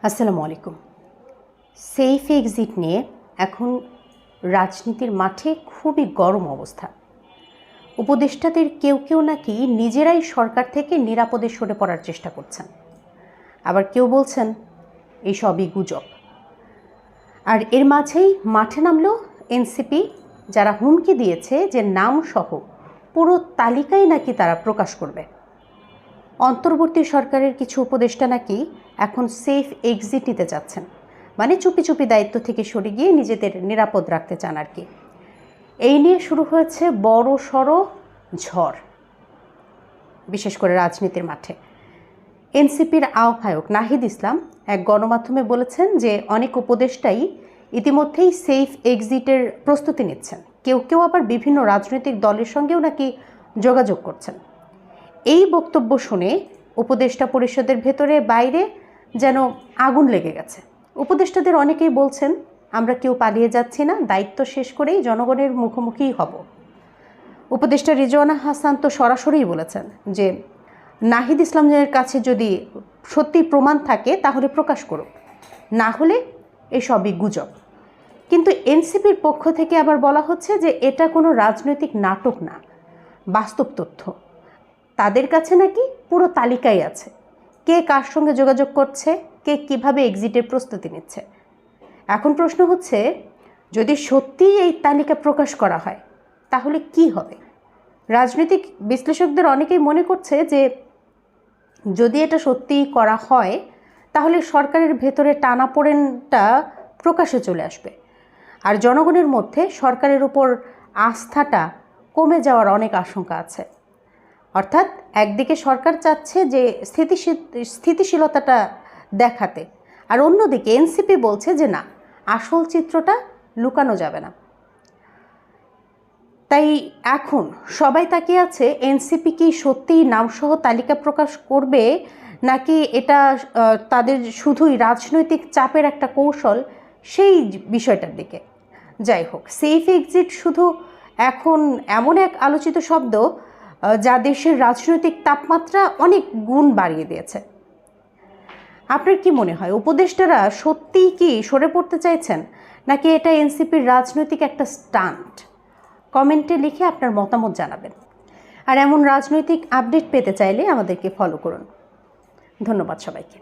আসসালামু আলাইকুম। Safe exit নিয়ে এখন রাজনীতির মাঠে খুবই গরম অবস্থা। উপদেষ্টাদের কেউ কেউ নাকি নিজেরাই সরকার থেকে নিরাপদে সরে পড়ার চেষ্টা করছেন, আবার কেউ বলছেন এই সবই গুজব। আর এর মাঝেই মাঠে নামলো এনসিপি, যারা হুমকি দিয়েছে যে নাম সহ পুরো তালিকাই নাকি তারা প্রকাশ করবে। অন্তর্বর্তী সরকারের কিছু উপদেষ্টা নাকি এখন সেফ এক্সিট নিতে চাচ্ছেন, মানে চুপি চুপি দায়িত্ব থেকে সরে গিয়ে নিজেদের নিরাপদ রাখতে চান আর কি। এই নিয়ে শুরু হয়েছে বড় সড়ো ঝড়, বিশেষ করে রাজনীতির মাঠে। এনসিপির আহ্বায়ক নাহিদ ইসলাম এক গণমাধ্যমে বলেছেন যে অনেক উপদেষ্টাই ইতিমধ্যেই সেফ এক্সিটের প্রস্তুতি নিচ্ছেন, কেউ কেউ আবার বিভিন্ন রাজনৈতিক দলের সঙ্গেও নাকি যোগাযোগ করছেন। এই বক্তব্য শুনে উপদেষ্টা পরিষদের ভেতরে বাইরে যেন আগুন লেগে গেছে। উপদেষ্টাদের অনেকেই বলছেন আমরা কেউ পালিয়ে যাচ্ছি না, দায়িত্ব শেষ করেই জনগণের মুখোমুখি হব। উপদেষ্টা রিজওয়ানা হাসান তো সরাসরিই বলেছেন যে নাহিদ ইসলামের কাছে যদি সত্যি প্রমাণ থাকে তাহলে প্রকাশ করুক, না হলে এসবই গুজব। কিন্তু এনসিপির পক্ষ থেকে আবার বলা হচ্ছে যে এটা কোনো রাজনৈতিক নাটক না, বাস্তব তথ্য। তাদের কাছে নাকি পুরো তালিকাই আছে, কে কার সঙ্গে যোগাযোগ করছে, কে কিভাবে এক্সিটের প্রস্তুতি নিচ্ছে। এখন প্রশ্ন হচ্ছে, যদি সত্যিই এই তালিকা প্রকাশ করা হয় তাহলে কি হবে? রাজনৈতিক বিশ্লেষকদের অনেকেই মনে করছে যে যদি এটা সত্যিই করা হয় তাহলে সরকারের ভেতরে টানাপোড়েনটা প্রকাশে চলে আসবে, আর জনগণের মধ্যে সরকারের উপর আস্থাটা কমে যাওয়ার অনেক আশঙ্কা আছে। অর্থাৎ একদিকে সরকার চাচ্ছে যে স্থিতিশীলতাটা দেখাতে, আর অন্যদিকে এনসিপি বলছে যে না, আসল চিত্রটা লুকানো যাবে না। তাই এখন সবাই তাকিয়ে আছে এনসিপি কি সত্যিই নামসহ তালিকা প্রকাশ করবে, নাকি এটা তাদের শুধুই রাজনৈতিক চাপের একটা কৌশল, সেই বিষয়টার দিকে। যাই হোক, সেফ এক্সিট শুধু এখন এমন এক আলোচিত শব্দ যা দেশের রাজনৈতিক তাপমাত্রা অনেক গুণ বাড়িয়ে দিয়েছে। আপনার কি মনে হয়, উপদেষ্টারা সত্যিই কি সরে পড়তে চাইছেন, নাকি এটা এনসিপির রাজনৈতিক একটা স্টান্ট? কমেন্টে লিখে আপনার মতামত জানাবেন। আর এমন রাজনৈতিক আপডেট পেতে চাইলে আমাদেরকে ফলো করুন। ধন্যবাদ সবাইকে।